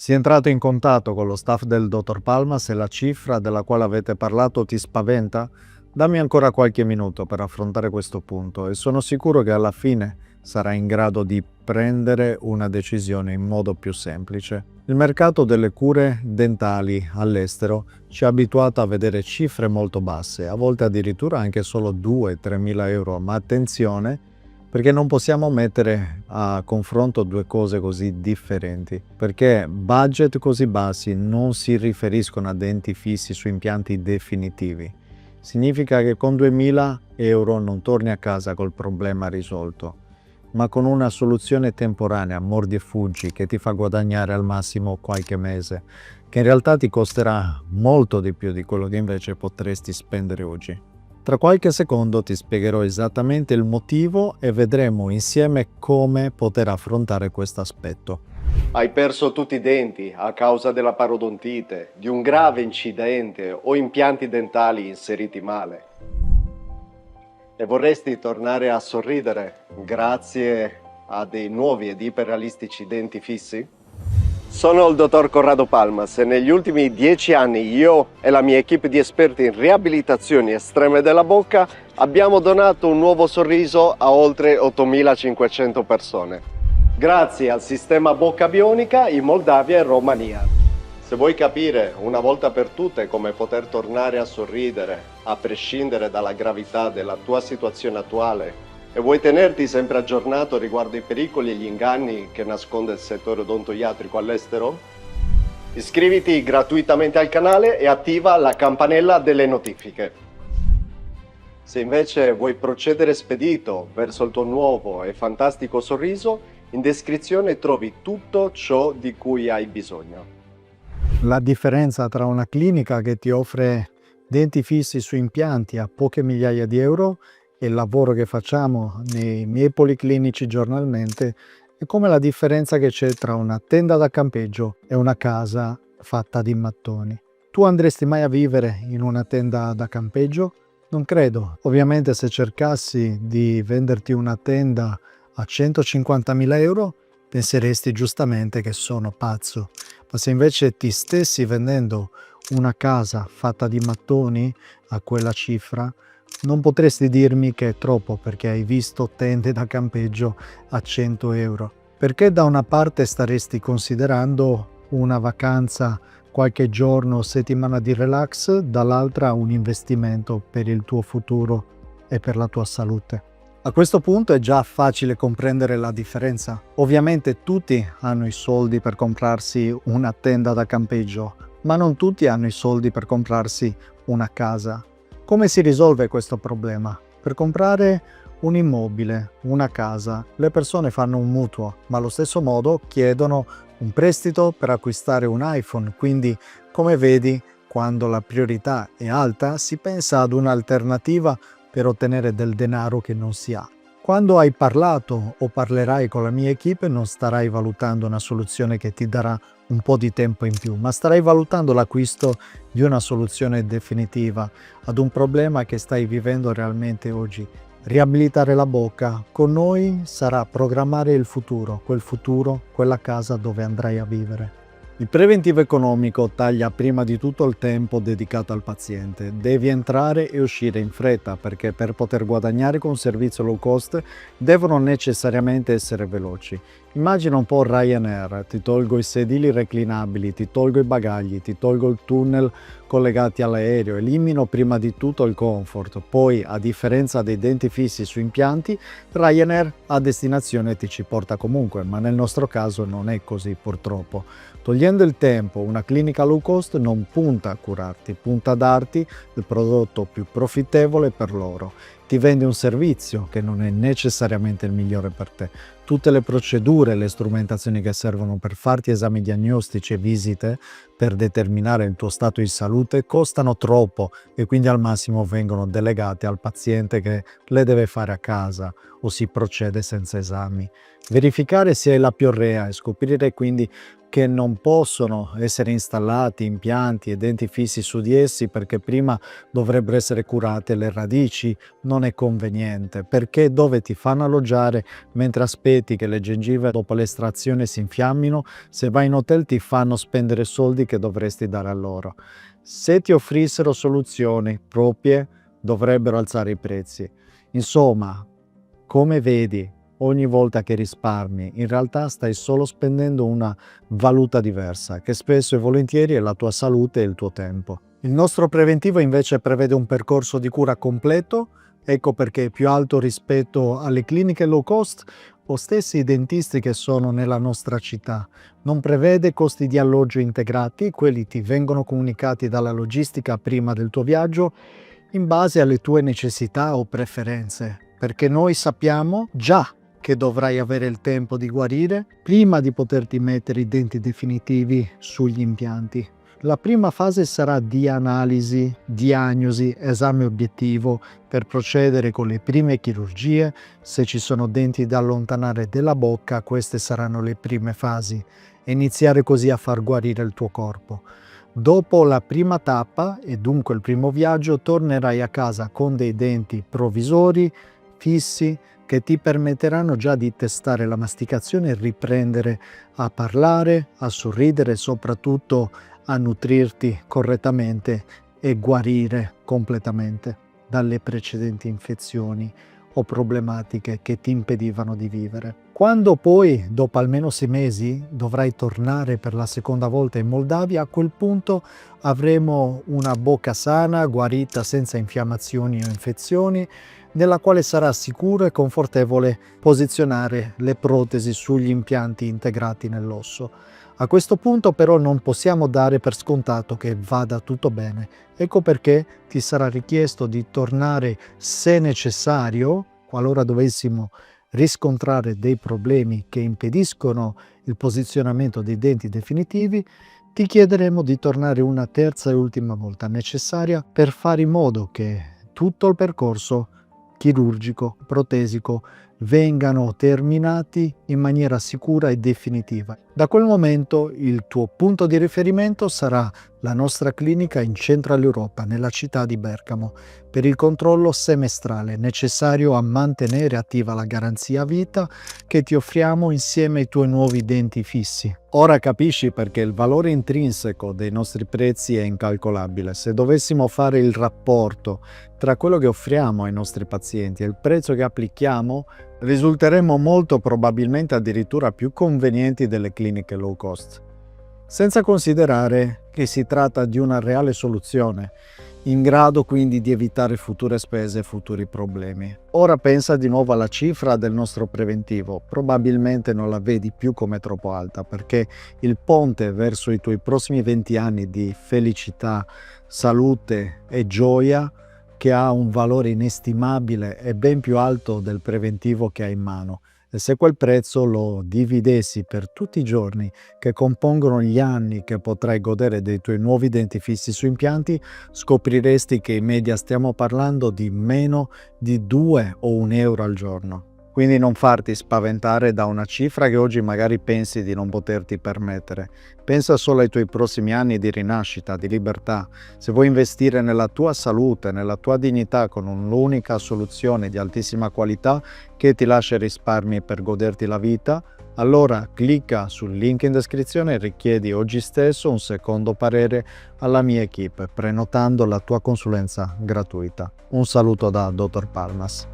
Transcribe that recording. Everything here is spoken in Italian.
Sii entrato in contatto con lo staff del dottor Palma se la cifra della quale avete parlato ti spaventa? Dammi ancora qualche minuto per affrontare questo punto e sono sicuro che alla fine sarai in grado di prendere una decisione in modo più semplice. Il mercato delle cure dentali all'estero ci ha abituato a vedere cifre molto basse, a volte addirittura anche solo 2-3 mila euro, ma attenzione, perché non possiamo mettere a confronto due cose così differenti, perché budget così bassi non si riferiscono a denti fissi su impianti definitivi. Significa che con 2000 euro non torni a casa col problema risolto, ma con una soluzione temporanea, mordi e fuggi, che ti fa guadagnare al massimo qualche mese, che in realtà ti costerà molto di più di quello che invece potresti spendere oggi. Tra qualche secondo ti spiegherò esattamente il motivo e vedremo insieme come poter affrontare questo aspetto. Hai perso tutti i denti a causa della parodontite, di un grave incidente o impianti dentali inseriti male. E vorresti tornare a sorridere grazie a dei nuovi ed iperrealistici denti fissi? Sono il dottor Corrado Palmas e negli ultimi 10 anni io e la mia equipe di esperti in riabilitazioni estreme della bocca abbiamo donato un nuovo sorriso a oltre 8.500 persone. Grazie al sistema bocca bionica in Moldavia e Romania. Se vuoi capire una volta per tutte come poter tornare a sorridere, a prescindere dalla gravità della tua situazione attuale, e vuoi tenerti sempre aggiornato riguardo i pericoli e gli inganni che nasconde il settore odontoiatrico all'estero? Iscriviti gratuitamente al canale e attiva la campanella delle notifiche. Se invece vuoi procedere spedito verso il tuo nuovo e fantastico sorriso, in descrizione trovi tutto ciò di cui hai bisogno. La differenza tra una clinica che ti offre denti fissi su impianti a poche migliaia di euro e il lavoro che facciamo nei miei policlinici giornalmente è come la differenza che c'è tra una tenda da campeggio e una casa fatta di mattoni. Tu andresti mai a vivere in una tenda da campeggio? Non credo. Ovviamente se cercassi di venderti una tenda a 150.000 euro penseresti giustamente che sono pazzo. Ma se invece ti stessi vendendo una casa fatta di mattoni a quella cifra, non potresti dirmi che è troppo perché hai visto tende da campeggio a 100 euro. Perché da una parte staresti considerando una vacanza qualche giorno o settimana di relax, dall'altra un investimento per il tuo futuro e per la tua salute. A questo punto è già facile comprendere la differenza. Ovviamente tutti hanno i soldi per comprarsi una tenda da campeggio, ma non tutti hanno i soldi per comprarsi una casa. Come si risolve questo problema? Per comprare un immobile, una casa, le persone fanno un mutuo, ma allo stesso modo chiedono un prestito per acquistare un iPhone. Quindi, come vedi, quando la priorità è alta, si pensa ad un'alternativa per ottenere del denaro che non si ha. Quando hai parlato o parlerai con la mia equipe, non starai valutando una soluzione che ti darà un po' di tempo in più, ma starai valutando l'acquisto di una soluzione definitiva ad un problema che stai vivendo realmente oggi. Riabilitare la bocca con noi sarà programmare il futuro, quella casa dove andrai a vivere. Il preventivo economico taglia prima di tutto il tempo dedicato al paziente. Devi entrare e uscire in fretta perché per poter guadagnare con un servizio low cost devono necessariamente essere veloci. Immagina un po' Ryanair, ti tolgo i sedili reclinabili, ti tolgo i bagagli, ti tolgo il tunnel collegati all'aereo, elimino prima di tutto il comfort, poi a differenza dei denti fissi su impianti, Ryanair a destinazione ti ci porta comunque, ma nel nostro caso non è così purtroppo. Togliendo il tempo, una clinica low cost non punta a curarti, punta a darti il prodotto più profittevole per loro. Ti vende un servizio che non è necessariamente il migliore per te. Tutte le procedure e le strumentazioni che servono per farti esami diagnostici e visite per determinare il tuo stato di salute costano troppo e quindi al massimo vengono delegate al paziente che le deve fare a casa o si procede senza esami. Verificare se hai la piorrea e scoprire quindi che non possono essere installati impianti e denti fissi su di essi perché prima dovrebbero essere curate le radici non è conveniente, perché dove ti fanno alloggiare mentre aspetti che le gengive dopo l'estrazione si infiammino, se vai in hotel ti fanno spendere soldi che dovresti dare a loro. Se ti offrissero soluzioni proprie dovrebbero alzare i prezzi. Insomma, come vedi, ogni volta che risparmi, in realtà stai solo spendendo una valuta diversa, che spesso e volentieri è la tua salute e il tuo tempo. Il nostro preventivo invece prevede un percorso di cura completo, ecco perché è più alto rispetto alle cliniche low cost o stessi dentisti che sono nella nostra città. Non prevede costi di alloggio integrati, quelli ti vengono comunicati dalla logistica prima del tuo viaggio in base alle tue necessità o preferenze, perché noi sappiamo già che dovrai avere il tempo di guarire prima di poterti mettere i denti definitivi sugli impianti. La prima fase sarà di analisi, diagnosi, esame obiettivo per procedere con le prime chirurgie. Se ci sono denti da allontanare dalla bocca, queste saranno le prime fasi e iniziare così a far guarire il tuo corpo. Dopo la prima tappa e dunque il primo viaggio, tornerai a casa con dei denti provvisori, fissi, che ti permetteranno già di testare la masticazione e riprendere a parlare, a sorridere e soprattutto a nutrirti correttamente e guarire completamente dalle precedenti infezioni o problematiche che ti impedivano di vivere. Quando poi, dopo almeno 6 mesi, dovrai tornare per la seconda volta in Moldavia, a quel punto avremo una bocca sana, guarita senza infiammazioni o infezioni, nella quale sarà sicuro e confortevole posizionare le protesi sugli impianti integrati nell'osso. A questo punto però non possiamo dare per scontato che vada tutto bene. Ecco perché ti sarà richiesto di tornare se necessario, qualora dovessimo riscontrare dei problemi che impediscono il posizionamento dei denti definitivi, ti chiederemo di tornare una terza e ultima volta necessaria per fare in modo che tutto il percorso chirurgico, protesico, vengano terminati in maniera sicura e definitiva. Da quel momento il tuo punto di riferimento sarà la nostra clinica in Central Europa, nella città di Bergamo, per il controllo semestrale necessario a mantenere attiva la garanzia vita che ti offriamo insieme ai tuoi nuovi denti fissi. Ora capisci perché il valore intrinseco dei nostri prezzi è incalcolabile. Se dovessimo fare il rapporto tra quello che offriamo ai nostri pazienti e il prezzo che applichiamo, risulteremo molto probabilmente addirittura più convenienti delle cliniche low cost. Senza considerare che si tratta di una reale soluzione, in grado quindi di evitare future spese e futuri problemi. Ora pensa di nuovo alla cifra del nostro preventivo, probabilmente non la vedi più come troppo alta perché il ponte verso i tuoi prossimi 20 anni di felicità, salute e gioia, che ha un valore inestimabile e ben più alto del preventivo che hai in mano. E se quel prezzo lo dividessi per tutti i giorni che compongono gli anni che potrai godere dei tuoi nuovi denti fissi su impianti, scopriresti che in media stiamo parlando di meno di 2 o 1 euro al giorno. Quindi non farti spaventare da una cifra che oggi magari pensi di non poterti permettere. Pensa solo ai tuoi prossimi anni di rinascita, di libertà. Se vuoi investire nella tua salute, nella tua dignità con un'unica soluzione di altissima qualità che ti lascia risparmi per goderti la vita, allora clicca sul link in descrizione e richiedi oggi stesso un secondo parere alla mia equipe, prenotando la tua consulenza gratuita. Un saluto da Dr. Palmas.